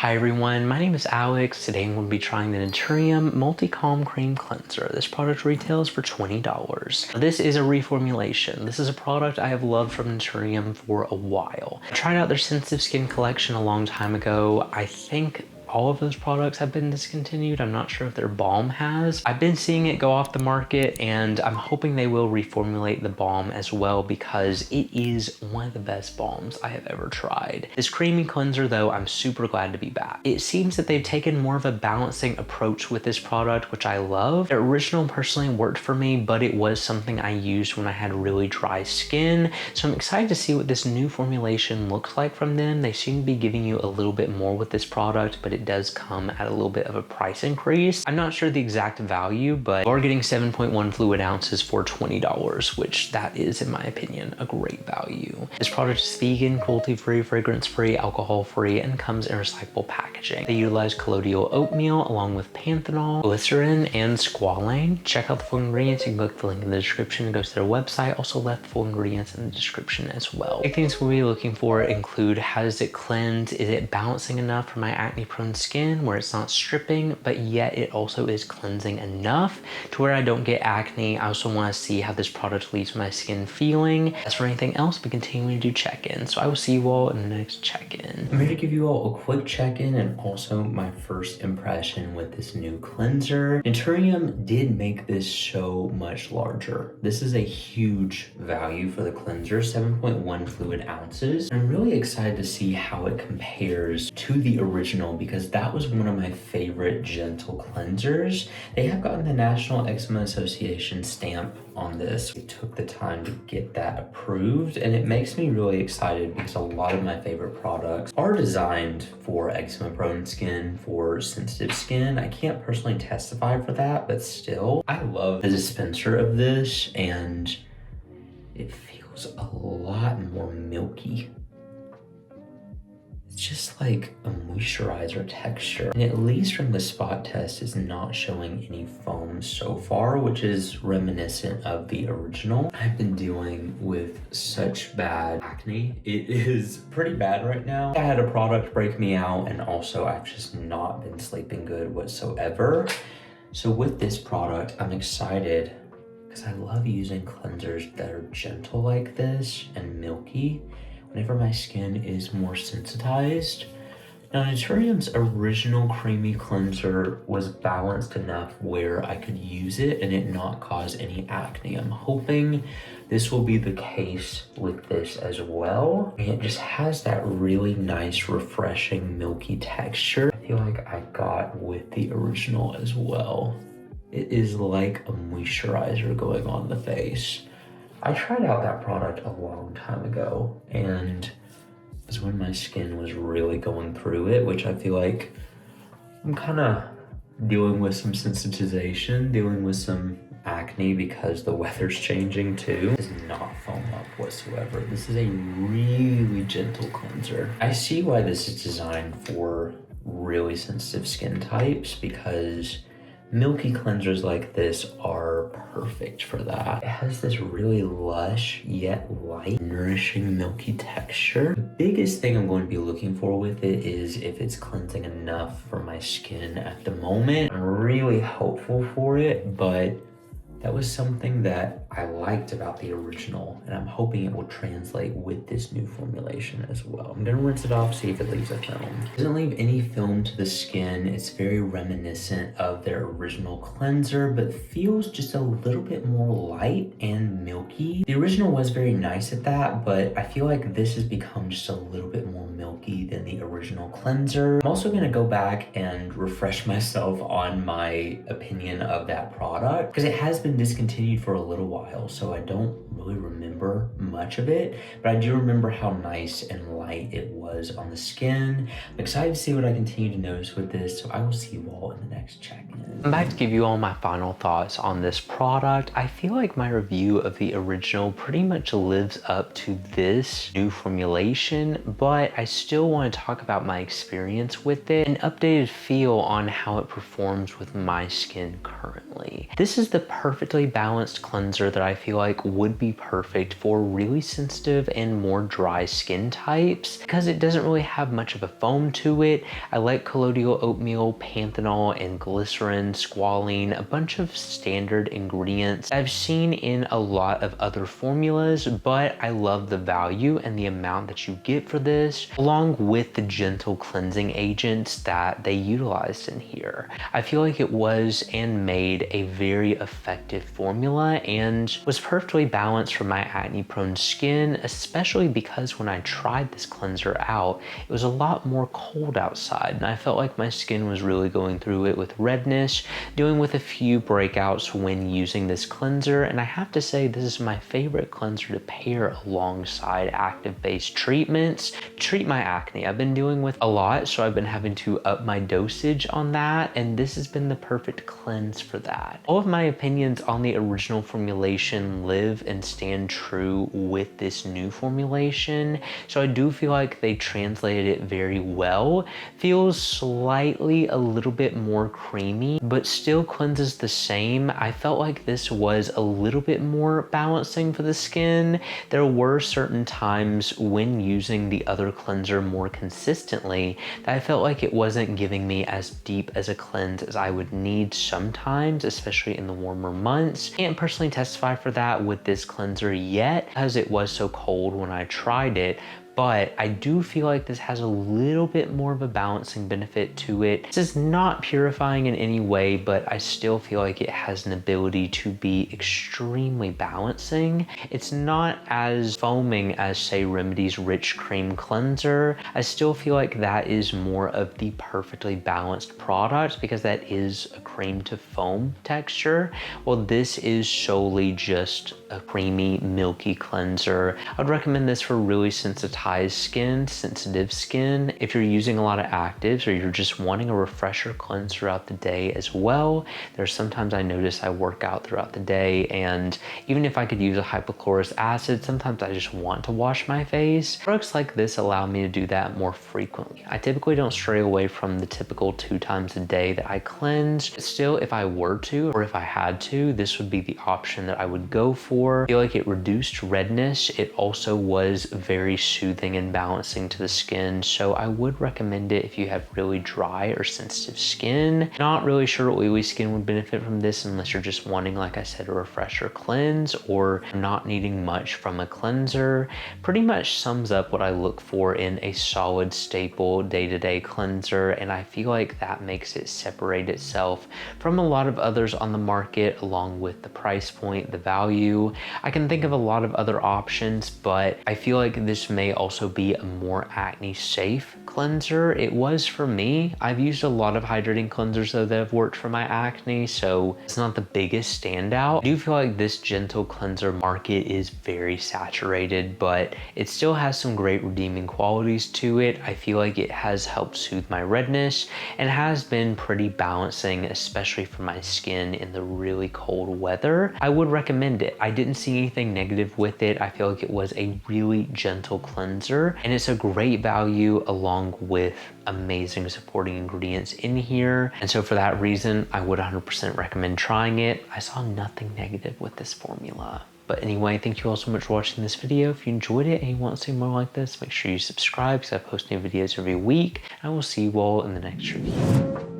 Hi everyone, my name is Alex. Today I'm going to be trying the Naturium Multi-Calm Cream Cleanser. This product retails for $20. This is a reformulation. This is a product I have loved from Naturium for a while. I tried out their sensitive skin collection a long time ago. I think all of those products have been discontinued. I'm not sure if their balm has. I've been seeing it go off the market and I'm hoping they will reformulate the balm as well because it is one of the best balms I have ever tried. This creamy cleanser though, I'm super glad to be back. It seems that they've taken more of a balancing approach with this product, which I love. The original personally worked for me, but it was something I used when I had really dry skin. So I'm excited to see what this new formulation looks like from them. They seem to be giving you a little bit more with this product, but it does come at a little bit of a price increase. I'm not sure the exact value, but we're getting 7.1 fluid ounces for $20, which that is, in my opinion, a great value. This product is vegan, cruelty-free, fragrance-free, alcohol-free, and comes in recyclable packaging. They utilize colloidal oatmeal along with Panthenol, Glycerin, and Squalane. Check out the full ingredients. You can click the link in the description. It goes to their website. Also left full ingredients in the description as well. Big things we'll be looking for include how does it cleanse? Is it balancing enough for my acne-prone skin where it's not stripping, but yet it also is cleansing enough to where I don't get acne. I also want to see how this product leaves my skin feeling. As for anything else, we continue to do check-in. So I will see you all in the next check-in. I'm here to give you all a quick check-in and also my first impression with this new cleanser. Naturium did make this so much larger. This is a huge value for the cleanser, 7.1 fluid ounces. I'm really excited to see how it compares to the original because that was one of my favorite gentle cleansers. They have gotten the National Eczema Association stamp on this. We took the time to get that approved and it makes me really excited because a lot of my favorite products are designed for eczema prone skin, for sensitive skin. I can't personally testify for that, but still, I love the dispenser of this and it feels a lot more milky. It's just like a moisturizer texture. And at least from the spot test, it's not showing any foam so far, which is reminiscent of the original. I've been dealing with such bad acne. It is pretty bad right now. I had a product break me out and also I've just not been sleeping good whatsoever. So with this product, I'm excited because I love using cleansers that are gentle like this and milky whenever my skin is more sensitized. Now, Naturium's original creamy cleanser was balanced enough where I could use it and it not cause any acne. I'm hoping this will be the case with this as well. And it just has that really nice, refreshing, milky texture. I feel like I got with the original as well. It is like a moisturizer going on the face. I tried out that product a long time ago and it was when my skin was really going through it, which I feel like I'm kind of dealing with some sensitization, dealing with some acne because the weather's changing too. It does not foam up whatsoever. This is a really gentle cleanser. I see why this is designed for really sensitive skin types because milky cleansers like this are perfect for that. It has this really lush yet light, nourishing, milky texture. The biggest thing I'm going to be looking for with it is if it's cleansing enough for my skin at the moment. I'm really hopeful for it, but that was something that I liked about the original, and I'm hoping it will translate with this new formulation as well. I'm gonna rinse it off, see if it leaves a film. It doesn't leave any film to the skin. It's very reminiscent of their original cleanser, but feels just a little bit more light and milky. The original was very nice at that, but I feel like this has become just a little bit more milky than the original cleanser. I'm also gonna go back and refresh myself on my opinion of that product because it has been discontinued for a little while, so I don't really remember much of it, but I do remember how nice and light it was on the skin. I'm excited to see what I continue to notice with this, so I will see you all in the next check-in. I'm back to give you all my final thoughts on this product. I feel like my review of the original pretty much lives up to this new formulation, but I still want to talk about my experience with it, an updated feel on how it performs with my skin currently. This is the perfectly balanced cleanser that I feel like would be perfect for really sensitive and more dry skin types because it doesn't really have much of a foam to it. I like colloidal oatmeal, panthenol, and glycerin, squalane, a bunch of standard ingredients I've seen in a lot of other formulas, but I love the value and the amount that you get for this, along with the gentle cleansing agents that they utilized in here. I feel like it was and made a very effective formula and was perfectly balanced for my acne-prone skin, especially because when I tried this cleanser out, it was a lot more cold outside, and I felt like my skin was really going through it with redness, dealing with a few breakouts when using this cleanser, and I have to say this is my favorite cleanser to pair alongside active-based treatments to treat my acne. I've been dealing with a lot, so I've been having to up my dosage on that, and this has been the perfect cleanse for that. All of my opinions on the original formulation live and stand true with this new formulation, so I do feel like they translated it very well. Feels slightly a little bit more creamy, but still cleanses the same. I felt like this was a little bit more balancing for the skin. There were certain times when using the other cleanser more consistently that I felt like it wasn't giving me as deep as a cleanse as I would need sometimes, especially in the warmer months. Can't personally testify for that with this cleanser yet, as it was so cold when I tried it, but I do feel like this has a little bit more of a balancing benefit to it. This is not purifying in any way, but I still feel like it has an ability to be extremely balancing. It's not as foaming as, say, Remedy's Rich Cream Cleanser. I still feel like that is more of the perfectly balanced product because that is a cream to foam texture. Well, this is solely just a creamy, milky cleanser. I'd recommend this for really sensitized skin, sensitive skin. If you're using a lot of actives or you're just wanting a refresher cleanse throughout the day as well, there's sometimes I notice I work out throughout the day, and even if I could use a hypochlorous acid, sometimes I just want to wash my face. Products like this allow me to do that more frequently. I typically don't stray away from the typical 2 times a day that I cleanse, but still, if I were to, or if I had to, this would be the option that I would go for. I feel like it reduced redness. It also was very soothing and balancing to the skin, so I would recommend it if you have really dry or sensitive skin. Not really sure oily skin would benefit from this unless you're just wanting, like I said, a refresher cleanse or not needing much from a cleanser. Pretty much sums up what I look for in a solid staple day-to-day cleanser, and I feel like that makes it separate itself from a lot of others on the market, along with the price point, the value. I can think of a lot of other options, but I feel like this may also be a more acne safe cleanser. It was for me. I've used a lot of hydrating cleansers though that have worked for my acne, so it's not the biggest standout. I do feel like this gentle cleanser market is very saturated, but it still has some great redeeming qualities to it. I feel like it has helped soothe my redness and has been pretty balancing, especially for my skin in the really cold weather. I would recommend it. I didn't see anything negative with it. I feel like it was a really gentle cleanser, and it's a great value along with amazing supporting ingredients in here. And so for that reason, I would 100% recommend trying it. I saw nothing negative with this formula. But anyway, thank you all so much for watching this video. If you enjoyed it and you want to see more like this, make sure you subscribe because I post new videos every week. I will see you all in the next review.